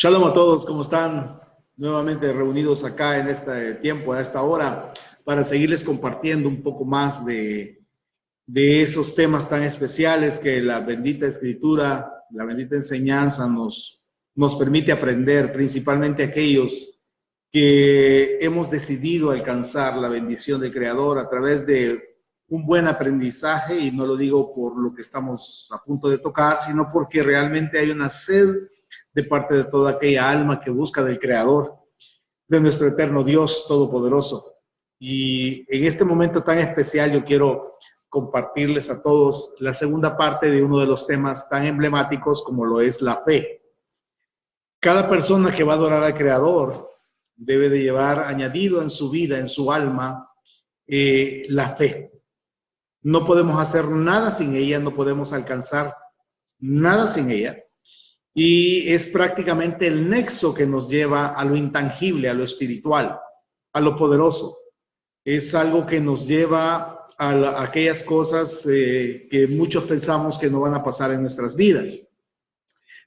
Shalom a todos, ¿cómo están? Nuevamente reunidos acá en este tiempo, a esta hora, para seguirles compartiendo un poco más de esos temas tan especiales que la bendita escritura, la bendita enseñanza nos permite aprender, principalmente aquellos que hemos decidido alcanzar la bendición del Creador a través de un buen aprendizaje, y no lo digo por lo que estamos a punto de tocar, sino porque realmente hay una sed de parte de toda aquella alma que busca del Creador, de nuestro eterno Dios Todopoderoso. Y en este momento tan especial yo quiero compartirles a todos la segunda parte de uno de los temas tan emblemáticos como lo es la fe. Cada persona que va a adorar al Creador debe de llevar añadido en su vida, en su alma, la fe. No podemos hacer nada sin ella, no podemos alcanzar nada sin ella. Y es prácticamente el nexo que nos lleva a lo intangible, a lo espiritual, a lo poderoso. Es algo que nos lleva a aquellas cosas que muchos pensamos que no van a pasar en nuestras vidas,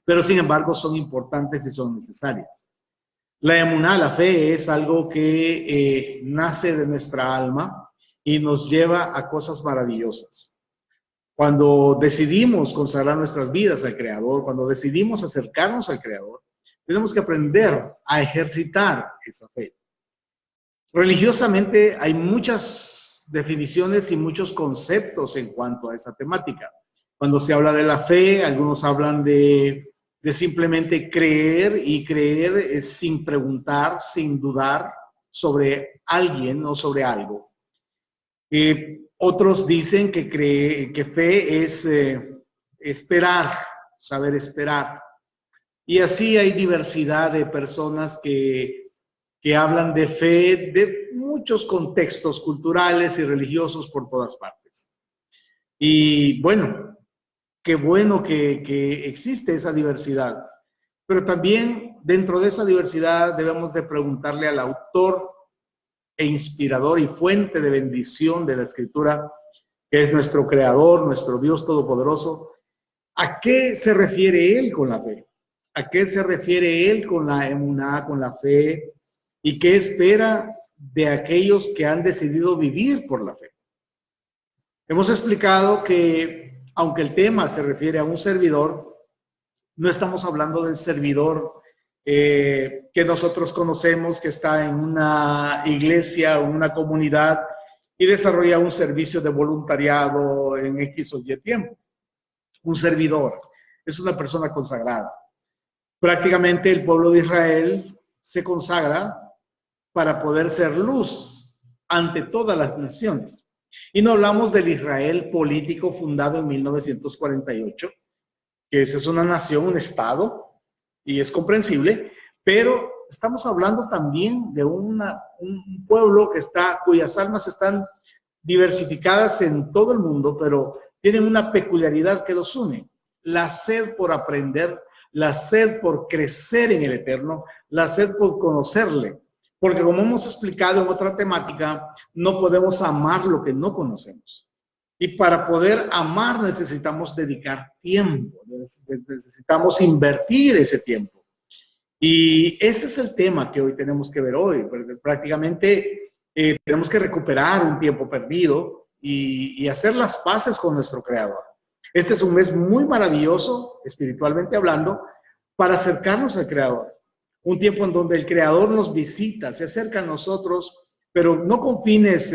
pero sin embargo son importantes y son necesarias. La emuná, la fe, es algo que nace de nuestra alma y nos lleva a cosas maravillosas. Cuando decidimos consagrar nuestras vidas al Creador, cuando decidimos acercarnos al Creador, tenemos que aprender a ejercitar esa fe. Religiosamente hay muchas definiciones y muchos conceptos en cuanto a esa temática. Cuando se habla de la fe, algunos hablan de simplemente creer, y creer es sin preguntar, sin dudar sobre alguien o sobre algo. Otros dicen que fe es esperar, saber esperar. Y así hay diversidad de personas que hablan de fe de muchos contextos culturales y religiosos por todas partes. Y bueno, qué bueno que existe esa diversidad. Pero también dentro de esa diversidad debemos de preguntarle al autor e inspirador y fuente de bendición de la Escritura, que es nuestro Creador, nuestro Dios Todopoderoso, ¿a qué se refiere Él con la fe? ¿A qué se refiere Él con la emuná, con la fe? ¿Y qué espera de aquellos que han decidido vivir por la fe? Hemos explicado que, aunque el tema se refiere a un servidor, no estamos hablando del servidor que nosotros conocemos, que está en una iglesia o una comunidad y desarrolla un servicio de voluntariado en X o Y tiempo. Un servidor es una persona consagrada. Prácticamente el pueblo de Israel se consagra para poder ser luz ante todas las naciones. Y no hablamos del Israel político fundado en 1948, que esa es una nación, un estado, y es comprensible, pero estamos hablando también de un pueblo cuyas almas están diversificadas en todo el mundo, pero tienen una peculiaridad que los une: la sed por aprender, la sed por crecer en el Eterno, la sed por conocerle. Porque como hemos explicado en otra temática, no podemos amar lo que no conocemos. Y para poder amar necesitamos dedicar tiempo, necesitamos invertir ese tiempo. Y este es el tema que hoy tenemos que ver hoy. Prácticamente tenemos que recuperar un tiempo perdido y hacer las paces con nuestro Creador. Este es un mes muy maravilloso, espiritualmente hablando, para acercarnos al Creador. Un tiempo en donde el Creador nos visita, se acerca a nosotros, pero no con fines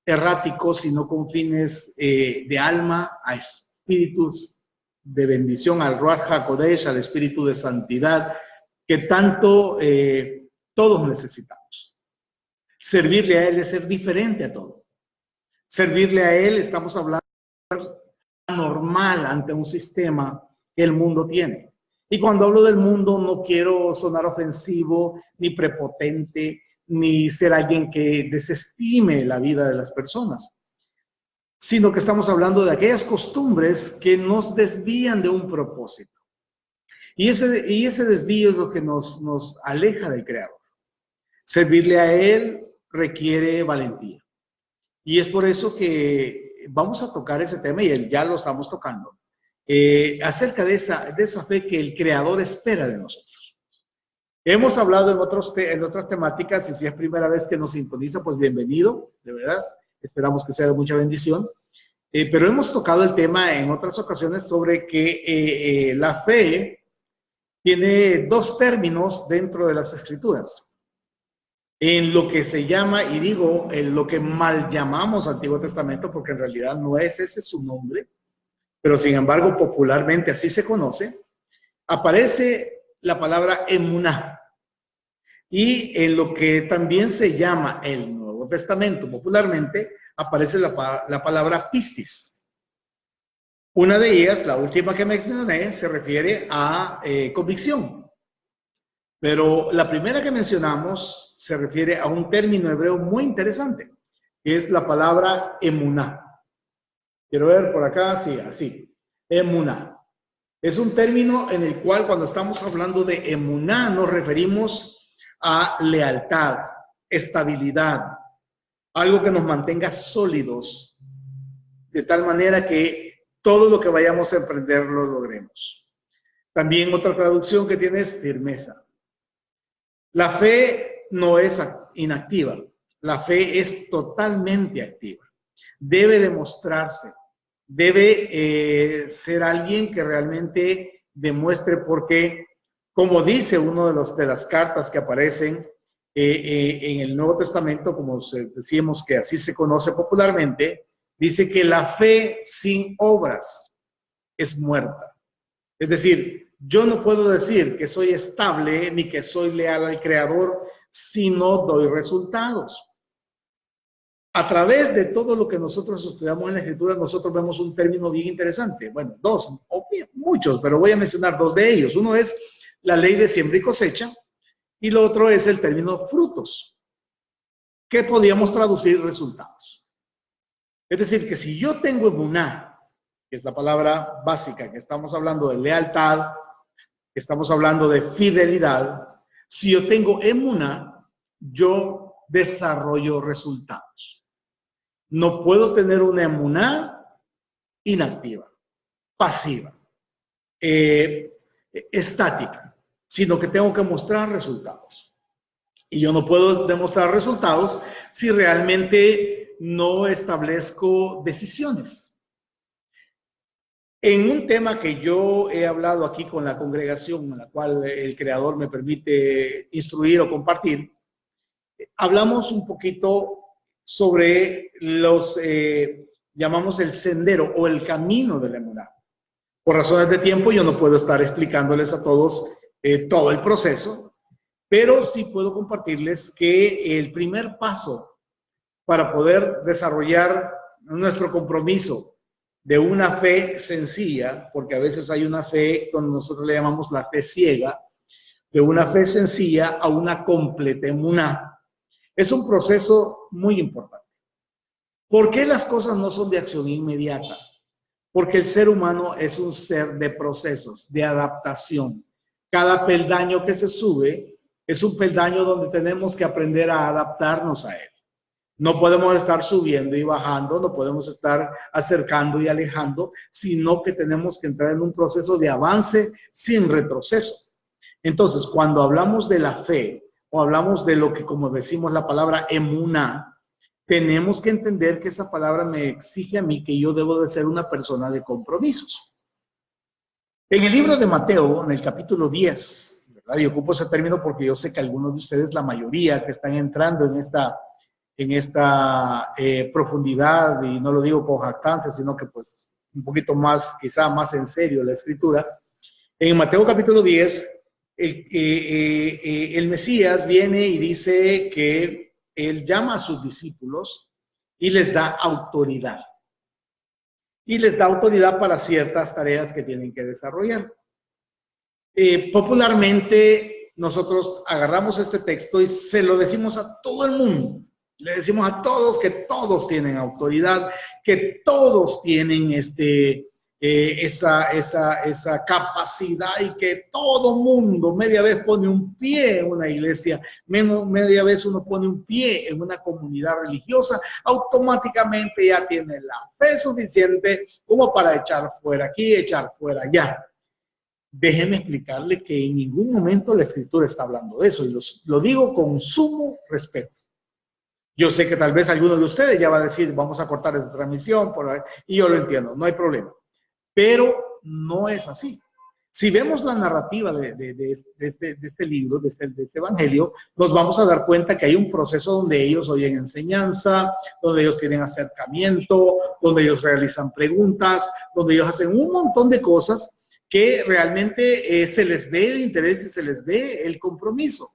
erráticos, sino con fines de alma, a espíritus de bendición, al Ruach HaKodesh, al espíritu de santidad, que tanto todos necesitamos. Servirle a Él es ser diferente a todo. Servirle a Él, estamos hablando normal ante un sistema que el mundo tiene. Y cuando hablo del mundo no quiero sonar ofensivo, ni prepotente, ni ser alguien que desestime la vida de las personas, sino que estamos hablando de aquellas costumbres que nos desvían de un propósito. Y ese desvío es lo que nos aleja del Creador. Servirle a Él requiere valentía. Y es por eso que vamos a tocar ese tema, y ya lo estamos tocando. acerca de esa fe que el Creador espera de nosotros. Hemos hablado en otras temáticas, y si es primera vez que nos sintoniza, pues bienvenido, de verdad, esperamos que sea de mucha bendición. Pero hemos tocado el tema en otras ocasiones sobre que la fe tiene dos términos dentro de las Escrituras. En lo que se llama, y digo, en lo que mal llamamos Antiguo Testamento, porque en realidad no es ese su nombre, pero sin embargo popularmente así se conoce, aparece la palabra emuná. Y en lo que también se llama el Nuevo Testamento popularmente, aparece la palabra pistis. Una de ellas, la última que mencioné, se refiere a convicción. Pero la primera que mencionamos se refiere a un término hebreo muy interesante, que es la palabra emuná. Quiero ver por acá, sí, así, emuná. Es un término en el cual cuando estamos hablando de emuná nos referimos a lealtad, estabilidad, algo que nos mantenga sólidos, de tal manera que todo lo que vayamos a emprender lo logremos. También otra traducción que tiene es firmeza. La fe no es inactiva, la fe es totalmente activa. Debe demostrarse, debe ser alguien que realmente demuestre, porque, como dice uno de las cartas que aparecen en el Nuevo Testamento, como decíamos que así se conoce popularmente, dice que la fe sin obras es muerta. Es decir, yo no puedo decir que soy estable ni que soy leal al Creador si no doy resultados. A través de todo lo que nosotros estudiamos en la Escritura, nosotros vemos un término bien interesante. Bueno, dos, o muchos, pero voy a mencionar dos de ellos. Uno es la ley de siembra y cosecha, y lo otro es el término frutos, que podíamos traducir resultados. Es decir, que si yo tengo emuná, que es la palabra básica, que estamos hablando de lealtad, que estamos hablando de fidelidad, si yo tengo emuná, yo desarrollo resultados. No puedo tener una emuná inactiva, pasiva, estática, sino que tengo que mostrar resultados. Y yo no puedo demostrar resultados si realmente no establezco decisiones. En un tema que yo he hablado aquí con la congregación, en la cual el Creador me permite instruir o compartir, hablamos un poquito sobre los, llamamos el sendero o el camino de la emuná. Por razones de tiempo yo no puedo estar explicándoles a todos todo el proceso, pero sí puedo compartirles que el primer paso para poder desarrollar nuestro compromiso de una fe sencilla, porque a veces hay una fe donde nosotros le llamamos la fe ciega, de una fe sencilla a una completa emuná. Es un proceso muy importante. ¿Por qué las cosas no son de acción inmediata? Porque el ser humano es un ser de procesos, de adaptación. Cada peldaño que se sube es un peldaño donde tenemos que aprender a adaptarnos a él. No podemos estar subiendo y bajando, no podemos estar acercando y alejando, sino que tenemos que entrar en un proceso de avance sin retroceso. Entonces, cuando hablamos de la fe, o hablamos de lo que, como decimos la palabra emuná, tenemos que entender que esa palabra me exige a mí que yo debo de ser una persona de compromisos. En el libro de Mateo, en el capítulo 10, ¿verdad? Y ocupo ese término porque yo sé que algunos de ustedes, la mayoría que están entrando en esta profundidad, y no lo digo con jactancia, sino que pues un poquito más, quizá más en serio la escritura. En Mateo capítulo 10, el Mesías viene y dice que él llama a sus discípulos y les da autoridad. Y les da autoridad para ciertas tareas que tienen que desarrollar. Popularmente nosotros agarramos este texto y se lo decimos a todo el mundo. Le decimos a todos que todos tienen autoridad, que todos tienen esa capacidad y que todo mundo media vez pone un pie en una iglesia, media vez uno pone un pie en una comunidad religiosa, automáticamente ya tiene la fe suficiente como para echar fuera aquí, echar fuera allá. Déjeme explicarle que en ningún momento la Escritura está hablando de eso, y lo digo con sumo respeto. Yo sé que tal vez alguno de ustedes ya va a decir, vamos a cortar esta transmisión, y yo lo entiendo, no hay problema. Pero no es así. Si vemos la narrativa de este libro, de este evangelio, nos vamos a dar cuenta que hay un proceso donde ellos oyen enseñanza, donde ellos tienen acercamiento, donde ellos realizan preguntas, donde ellos hacen un montón de cosas que realmente se les ve el interés y se les ve el compromiso.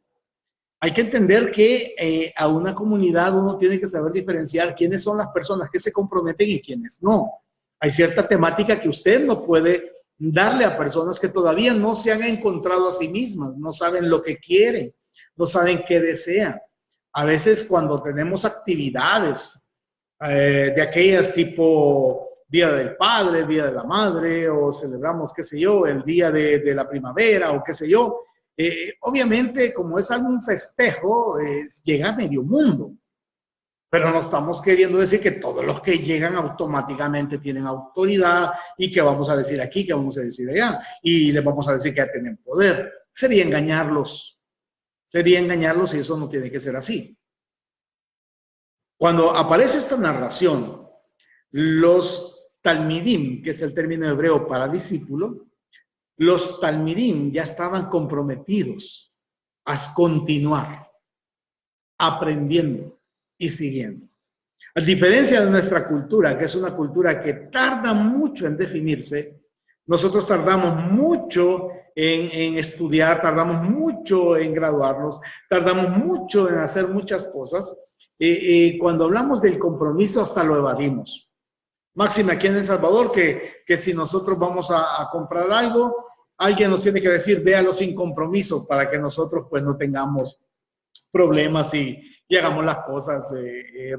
Hay que entender que a una comunidad uno tiene que saber diferenciar quiénes son las personas que se comprometen y quiénes no. Hay cierta temática que usted no puede darle a personas que todavía no se han encontrado a sí mismas, no saben lo que quieren, no saben qué desean. A veces cuando tenemos actividades de aquellas tipo Día del Padre, Día de la Madre, o celebramos, qué sé yo, el Día de la Primavera, o qué sé yo, obviamente como es algún festejo, llega a medio mundo. Pero no estamos queriendo decir que todos los que llegan automáticamente tienen autoridad y que vamos a decir aquí, que vamos a decir allá, y les vamos a decir que ya tienen poder. Sería engañarlos y eso no tiene que ser así. Cuando aparece esta narración, los talmidim, que es el término hebreo para discípulo, los talmidim ya estaban comprometidos a continuar aprendiendo y siguiendo. A diferencia de nuestra cultura, que es una cultura que tarda mucho en definirse, nosotros tardamos mucho en estudiar, tardamos mucho en graduarnos, tardamos mucho en hacer muchas cosas. Cuando hablamos del compromiso hasta lo evadimos. Máxima aquí en El Salvador que si nosotros vamos a comprar algo, alguien nos tiene que decir, véalo sin compromiso para que nosotros pues no tengamos problemas y hagamos las cosas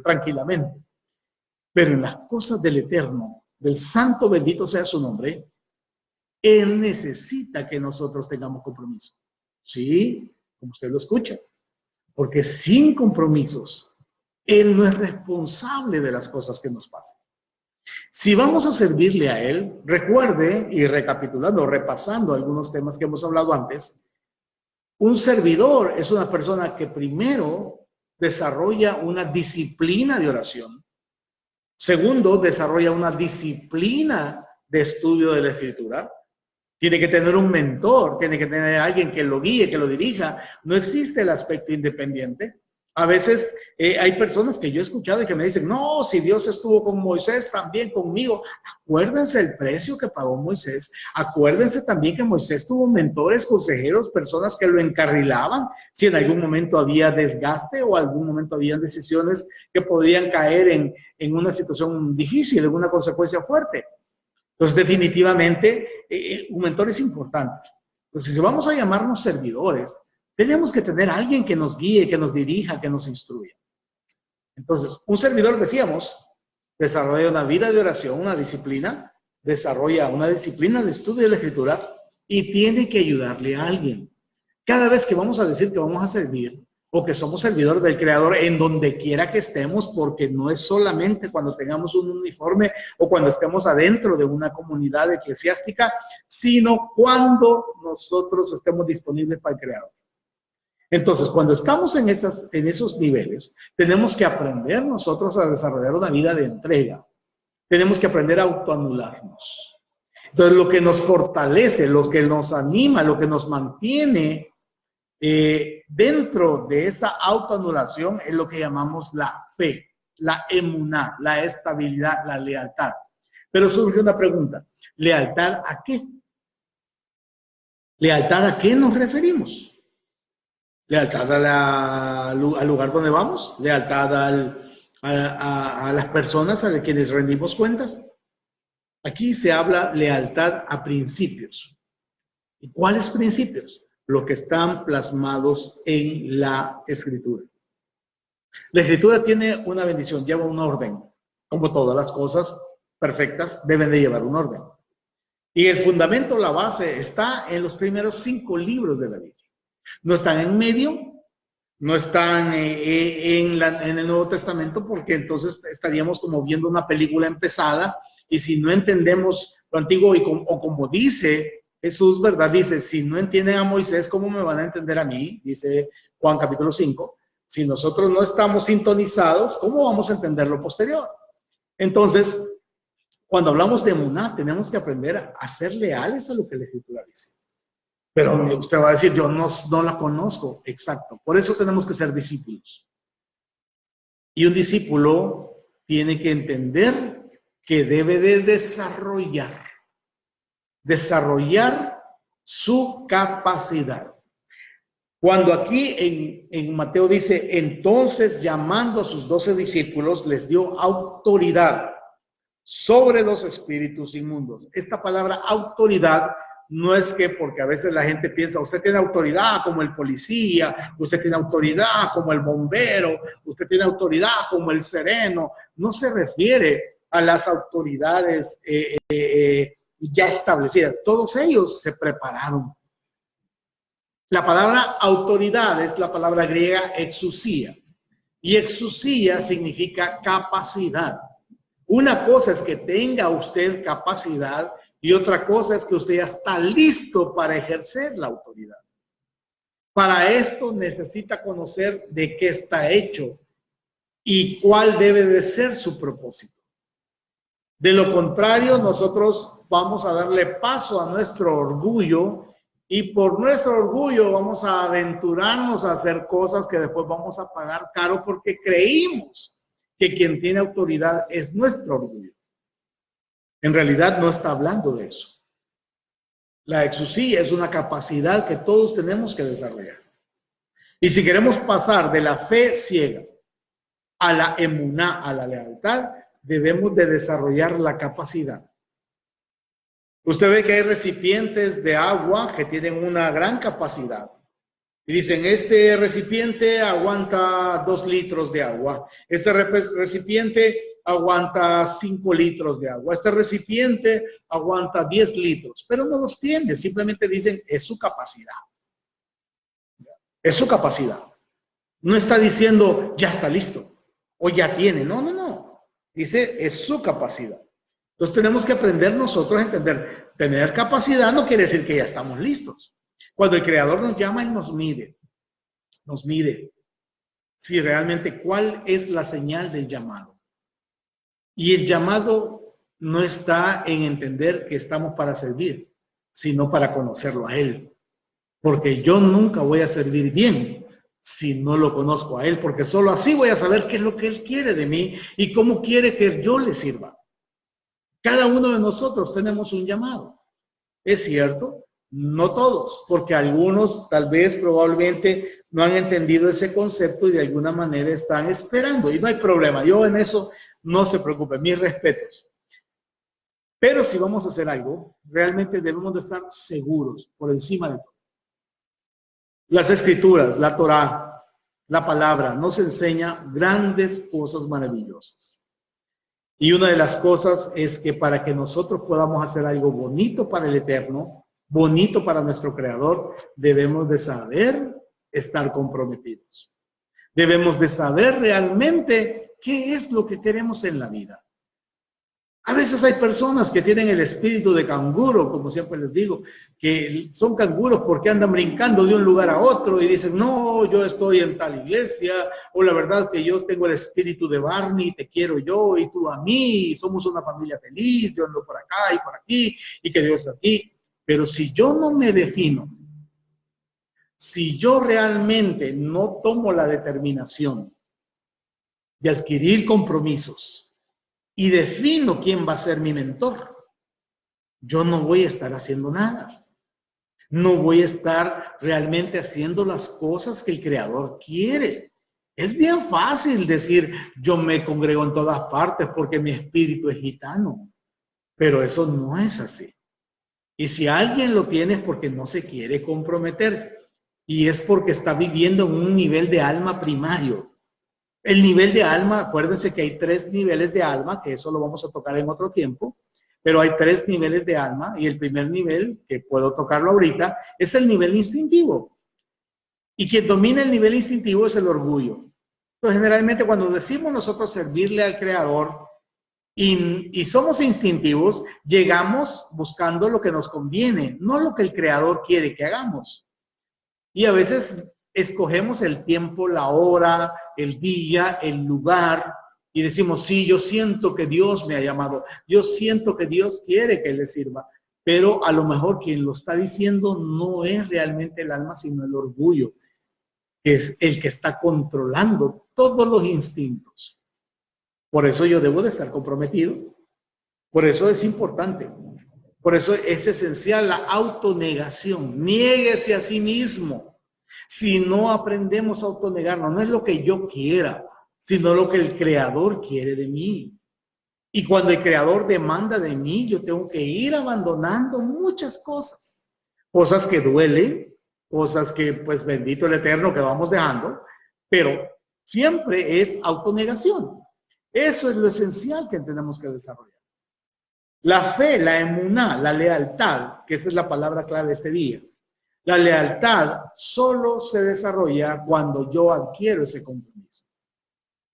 tranquilamente. Pero en las cosas del Eterno, del Santo bendito sea su nombre, Él necesita que nosotros tengamos compromiso. Sí, como usted lo escucha. Porque sin compromisos, Él no es responsable de las cosas que nos pasan. Si vamos a servirle a Él, recuerde, y recapitulando, repasando algunos temas que hemos hablado antes, un servidor es una persona que primero desarrolla una disciplina de oración. Segundo, desarrolla una disciplina de estudio de la Escritura. Tiene que tener un mentor, tiene que tener alguien que lo guíe, que lo dirija. No existe el aspecto independiente. A veces hay personas que yo he escuchado y que me dicen, no, si Dios estuvo con Moisés, también conmigo. Acuérdense el precio que pagó Moisés. Acuérdense también que Moisés tuvo mentores, consejeros, personas que lo encarrilaban si en algún momento había desgaste o algún momento había decisiones que podrían caer en una situación difícil, en una consecuencia fuerte. Entonces, definitivamente, un mentor es importante. Entonces, si vamos a llamarnos servidores, tenemos que tener a alguien que nos guíe, que nos dirija, que nos instruya. Entonces, un servidor, decíamos, desarrolla una vida de oración, una disciplina, desarrolla una disciplina de estudio de la Escritura y tiene que ayudarle a alguien. Cada vez que vamos a decir que vamos a servir o que somos servidores del Creador en donde quiera que estemos, porque no es solamente cuando tengamos un uniforme o cuando estemos adentro de una comunidad eclesiástica, sino cuando nosotros estemos disponibles para el Creador. Entonces, cuando estamos en esos niveles, tenemos que aprender nosotros a desarrollar una vida de entrega. Tenemos que aprender a autoanularnos. Entonces, lo que nos fortalece, lo que nos anima, lo que nos mantiene dentro de esa autoanulación es lo que llamamos la fe, la emuná, la estabilidad, la lealtad. Pero surge una pregunta, ¿lealtad a qué? ¿Lealtad a qué nos referimos? ¿Lealtad al lugar donde vamos? ¿Lealtad a las personas a quienes rendimos cuentas? Aquí se habla lealtad a principios. ¿Y cuáles principios? Los que están plasmados en la Escritura. La Escritura tiene una bendición, lleva un orden. Como todas las cosas perfectas deben de llevar un orden. Y el fundamento, la base, está en los primeros 5 libros de la Biblia. No están en medio, no están en el Nuevo Testamento, porque entonces estaríamos como viendo una película empezada, y si no entendemos lo antiguo, o como dice Jesús, ¿verdad? Dice, si no entienden a Moisés, ¿cómo me van a entender a mí? Dice Juan capítulo 5. Si nosotros no estamos sintonizados, ¿cómo vamos a entender lo posterior? Entonces, cuando hablamos de emuná, tenemos que aprender a ser leales a lo que la Escritura dice. Pero usted va a decir, yo no la conozco. Exacto. Por eso tenemos que ser discípulos. Y un discípulo tiene que entender que debe de desarrollar su capacidad. Cuando aquí en Mateo dice, entonces llamando a sus 12 discípulos, les dio autoridad sobre los espíritus inmundos. Esta palabra autoridad no es que, porque a veces la gente piensa, usted tiene autoridad como el policía, usted tiene autoridad como el bombero, usted tiene autoridad como el sereno. No se refiere a las autoridades ya establecidas. Todos ellos se prepararon. La palabra autoridad es la palabra griega exousia. Y exousia significa capacidad. Una cosa es que tenga usted capacidad y otra cosa es que usted ya está listo para ejercer la autoridad. Para esto necesita conocer de qué está hecho y cuál debe de ser su propósito. De lo contrario, nosotros vamos a darle paso a nuestro orgullo y por nuestro orgullo vamos a aventurarnos a hacer cosas que después vamos a pagar caro porque creímos que quien tiene autoridad es nuestro orgullo. En realidad no está hablando de eso. La exousia es una capacidad que todos tenemos que desarrollar. Y si queremos pasar de la fe ciega a la emuná, a la lealtad, debemos de desarrollar la capacidad. Usted ve que hay recipientes de agua que tienen una gran capacidad. Y dicen, este recipiente aguanta 2 litros de agua. Este recipiente aguanta 5 litros de agua. Este recipiente aguanta 10 litros. Pero no los tiene. Simplemente dicen, es su capacidad. Es su capacidad. No está diciendo, ya está listo. O ya tiene. No, no, no. Dice, es su capacidad. Entonces tenemos que aprender nosotros a entender. Tener capacidad no quiere decir que ya estamos listos. Cuando el Creador nos llama, Él nos mide. Nos mide. Si realmente, ¿cuál es la señal del llamado? Y el llamado no está en entender que estamos para servir, sino para conocerlo a Él. Porque yo nunca voy a servir bien si no lo conozco a Él, porque solo así voy a saber qué es lo que Él quiere de mí y cómo quiere que yo le sirva. Cada uno de nosotros tenemos un llamado. Es cierto, no todos, porque algunos tal vez probablemente no han entendido ese concepto y de alguna manera están esperando. Y no hay problema, yo en eso no se preocupe, mis respetos. Pero si vamos a hacer algo, realmente debemos de estar seguros por encima de todo. Las escrituras, la Torá, la palabra, nos enseña grandes cosas maravillosas. Y una de las cosas es que para que nosotros podamos hacer algo bonito para el Eterno, bonito para nuestro Creador, debemos de saber estar comprometidos. Debemos de saber realmente qué es lo que queremos en la vida. A veces hay personas que tienen el espíritu de canguro, como siempre les digo, que son canguros porque andan brincando de un lugar a otro y dicen, no, yo estoy en tal iglesia, o la verdad que yo tengo el espíritu de Barney, te quiero yo y tú a mí, y somos una familia feliz, yo ando por acá y por aquí, y que Dios aquí. Pero si yo no me defino, si yo realmente no tomo la determinación de adquirir compromisos, y defino quién va a ser mi mentor, yo no voy a estar haciendo nada. No voy a estar realmente haciendo las cosas que el Creador quiere. Es bien fácil decir, yo me congrego en todas partes porque mi espíritu es gitano. Pero eso no es así. Y si alguien lo tiene es porque no se quiere comprometer. Y es porque está viviendo en un nivel de alma primario. El nivel de alma, acuérdense que hay 3 niveles de alma, que eso lo vamos a tocar en otro tiempo, pero hay 3 niveles de alma y el primer nivel, que puedo tocarlo ahorita, es el nivel instintivo. Y quien domina el nivel instintivo es el orgullo. Entonces, generalmente cuando decimos nosotros servirle al Creador y somos instintivos, llegamos buscando lo que nos conviene, no lo que el Creador quiere que hagamos. Y a veces escogemos el tiempo, la hora, el día, el lugar, y decimos, sí, yo siento que Dios me ha llamado, yo siento que Dios quiere que le sirva, pero a lo mejor quien lo está diciendo no es realmente el alma, sino el orgullo, que es el que está controlando todos los instintos. Por eso yo debo de estar comprometido, por eso es importante, por eso es esencial la autonegación. Niéguese a sí mismo. Si no aprendemos a autonegarnos, no es lo que yo quiera, sino lo que el Creador quiere de mí. Y cuando el Creador demanda de mí, yo tengo que ir abandonando muchas cosas. Cosas que duelen, cosas que, pues, bendito el Eterno, que vamos dejando, pero siempre es autonegación. Eso es lo esencial que tenemos que desarrollar. La fe, la emuná, la lealtad, que esa es la palabra clave de este día. La lealtad solo se desarrolla cuando yo adquiero ese compromiso.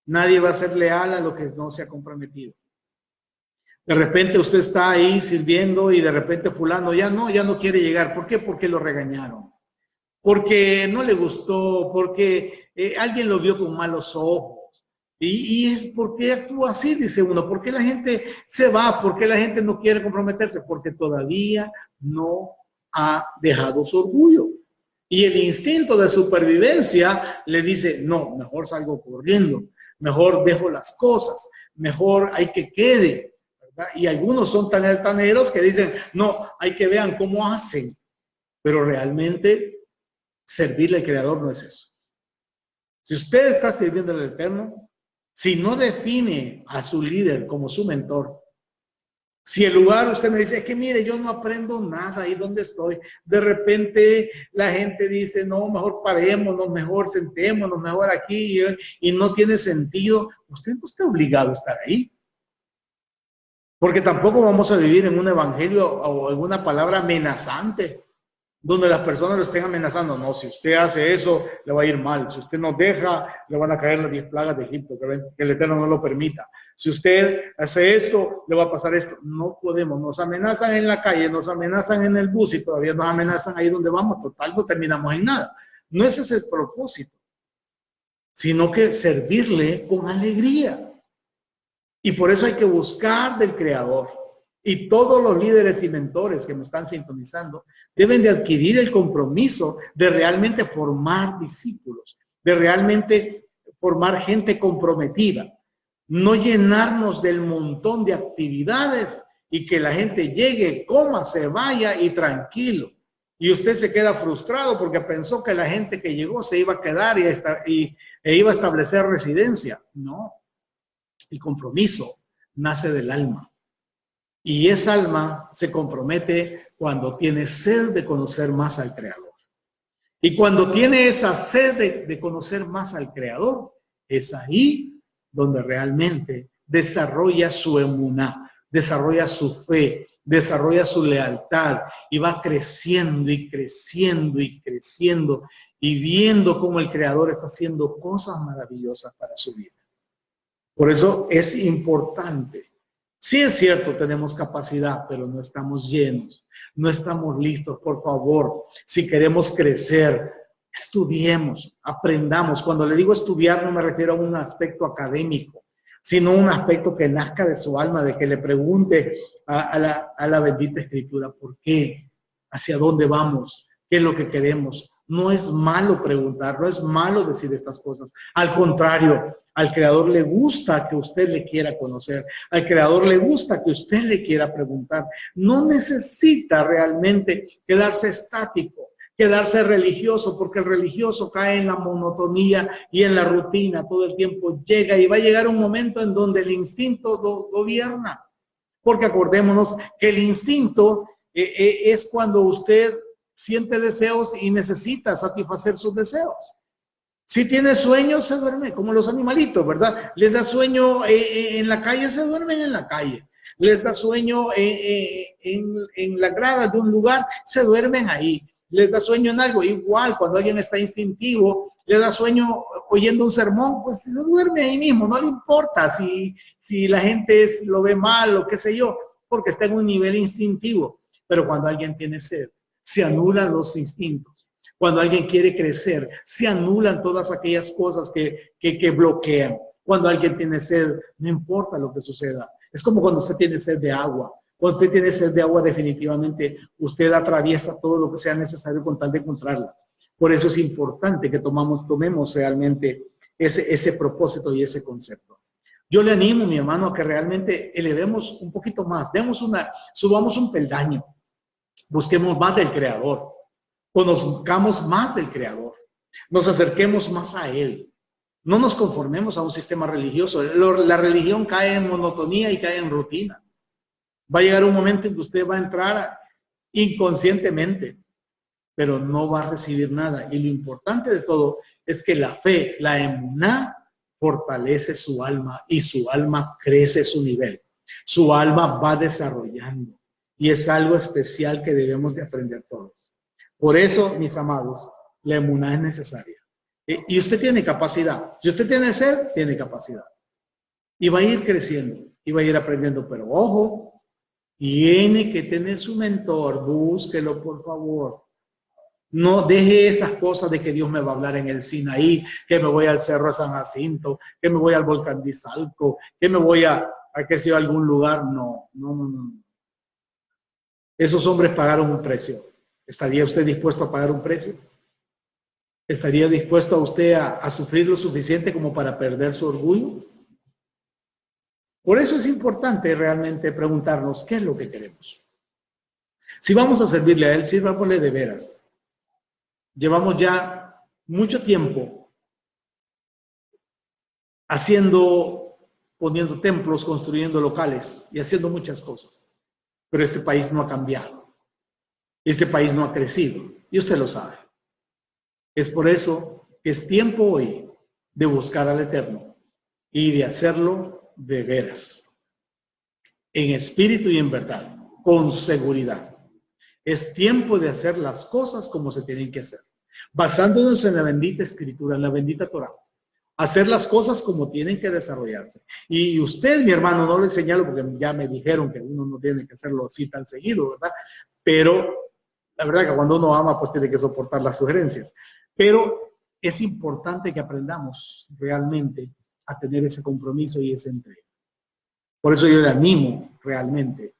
Nadie va a ser leal a lo que no se ha comprometido. De repente usted está ahí sirviendo y de repente fulano ya no quiere llegar. ¿Por qué? Porque lo regañaron. Porque no le gustó, porque alguien lo vio con malos ojos. Y es porque actúa así, dice uno. ¿Por qué la gente se va? ¿Por qué la gente no quiere comprometerse? Porque todavía no ha dejado su orgullo. Y el instinto de supervivencia le dice, no, mejor salgo corriendo, mejor dejo las cosas, mejor hay que quede, ¿verdad? Y algunos son tan altaneros que dicen, no, hay que vean cómo hacen. Pero realmente servirle al Creador no es eso. Si usted está sirviendo al Eterno, si no define a su líder como su mentor, si el lugar usted me dice, es que mire, yo no aprendo nada ahí donde estoy, de repente la gente dice, no, mejor parémonos, mejor sentémonos, mejor aquí, y no tiene sentido, usted no está obligado a estar ahí. Porque tampoco vamos a vivir en un evangelio o en una palabra amenazante, donde las personas lo estén amenazando. No, si usted hace eso, le va a ir mal. Si usted nos deja, le van a caer las 10 plagas de Egipto, que el Eterno no lo permita. Si usted hace esto, le va a pasar esto. No podemos. Nos amenazan en la calle, nos amenazan en el bus y todavía nos amenazan ahí donde vamos. Total, no terminamos en nada. No ese es el propósito, sino que servirle con alegría. Y por eso hay que buscar del Creador. Y todos los líderes y mentores que me están sintonizando deben de adquirir el compromiso de realmente formar discípulos, de realmente formar gente comprometida. No llenarnos del montón de actividades y que la gente llegue, coma, se vaya y tranquilo. Y usted se queda frustrado porque pensó que la gente que llegó se iba a quedar e iba a establecer residencia. No, el compromiso nace del alma. Y esa alma se compromete cuando tiene sed de conocer más al Creador. Y cuando tiene esa sed de conocer más al Creador, es ahí donde realmente desarrolla su emuná, desarrolla su fe, desarrolla su lealtad y va creciendo y creciendo y creciendo y viendo cómo el Creador está haciendo cosas maravillosas para su vida. Por eso es importante. Sí es cierto, tenemos capacidad, pero no estamos llenos, no estamos listos. Por favor, si queremos crecer, estudiemos, aprendamos. Cuando le digo estudiar no me refiero a un aspecto académico, sino un aspecto que nazca de su alma, de que le pregunte a la bendita Escritura, ¿por qué? ¿Hacia dónde vamos? ¿Qué es lo que queremos? No es malo preguntar, no es malo decir estas cosas. Al contrario, al Creador le gusta que usted le quiera conocer. Al Creador le gusta que usted le quiera preguntar. No necesita realmente quedarse estático, quedarse religioso, porque el religioso cae en la monotonía y en la rutina. Todo el tiempo llega y va a llegar un momento en donde el instinto gobierna. Porque acordémonos que el instinto es cuando usted siente deseos y necesita satisfacer sus deseos. Si tiene sueño, se duerme, como los animalitos, ¿verdad? Les da sueño en la calle, se duermen en la calle. Les da sueño en la grada de un lugar, se duermen ahí. Les da sueño en algo, igual cuando alguien está instintivo, le da sueño oyendo un sermón, pues se duerme ahí mismo, no le importa si la gente lo ve mal o qué sé yo, porque está en un nivel instintivo. Pero cuando alguien tiene sed, se anulan los instintos. Cuando alguien quiere crecer, se anulan todas aquellas cosas que bloquean. Cuando alguien tiene sed, no importa lo que suceda. Es como cuando usted tiene sed de agua. Cuando usted tiene sed de agua, definitivamente usted atraviesa todo lo que sea necesario con tal de encontrarla. Por eso es importante que tomemos realmente ese propósito y ese concepto. Yo le animo, mi hermano, a que realmente elevemos un poquito más, subamos un peldaño, busquemos más del Creador, conozcamos más del Creador, nos acerquemos más a Él. No nos conformemos a un sistema religioso. La religión cae en monotonía y cae en rutina. Va a llegar un momento en que usted va a entrar inconscientemente, pero no va a recibir nada. Y lo importante de todo es que la fe, la emuná, fortalece su alma y su alma crece su nivel. Su alma va desarrollando y es algo especial que debemos de aprender todos. Por eso, mis amados, la emuná es necesaria. Y usted tiene capacidad. Si usted tiene sed, tiene capacidad. Y va a ir creciendo y va a ir aprendiendo. Pero ojo, tiene que tener su mentor. Búsquelo, por favor. No deje esas cosas de que Dios me va a hablar en el Sinaí, que me voy al Cerro de San Jacinto, que me voy al Volcán de Izalco, que me voy a qué sé yo, a algún lugar. No. Esos hombres pagaron un precio. ¿Estaría usted dispuesto a pagar un precio? ¿Estaría dispuesto a usted a sufrir lo suficiente como para perder su orgullo? Por eso es importante realmente preguntarnos qué es lo que queremos. Si vamos a servirle a Él, sirvámosle de veras. Llevamos ya mucho tiempo poniendo templos, construyendo locales y haciendo muchas cosas. Pero este país no ha cambiado. Este país no ha crecido. Y usted lo sabe. Es por eso que es tiempo hoy de buscar al Eterno y de hacerlo de veras, en espíritu y en verdad, con seguridad. Es tiempo de hacer las cosas como se tienen que hacer, basándonos en la bendita Escritura, en la bendita Torah. Hacer las cosas como tienen que desarrollarse. Y usted, mi hermano, no le señalo porque ya me dijeron que uno no tiene que hacerlo así tan seguido, ¿verdad? Pero la verdad que cuando uno ama, pues tiene que soportar las sugerencias. Pero es importante que aprendamos realmente a tener ese compromiso y ese entrega. Por eso yo le animo realmente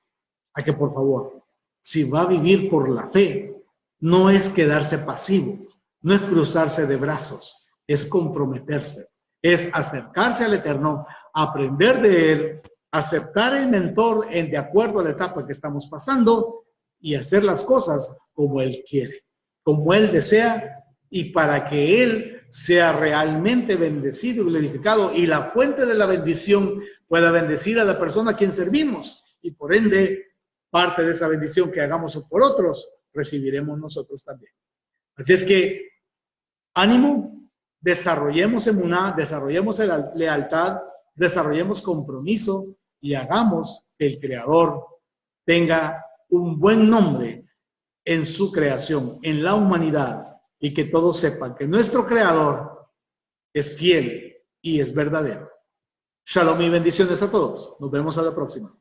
a que, por favor, si va a vivir por la fe, no es quedarse pasivo, no es cruzarse de brazos, es comprometerse, es acercarse al Eterno, aprender de Él, aceptar el mentor de acuerdo a la etapa que estamos pasando y hacer las cosas como Él quiere, como Él desea, y para que Él sea realmente bendecido y glorificado y la fuente de la bendición pueda bendecir a la persona a quien servimos y por ende parte de esa bendición que hagamos por otros recibiremos nosotros también. Así es que ánimo, desarrollemos emuná, desarrollemos lealtad, desarrollemos compromiso y hagamos que el Creador tenga un buen nombre en su creación, en la humanidad, y que todos sepan que nuestro Creador es fiel y es verdadero. Shalom y bendiciones a todos. Nos vemos a la próxima.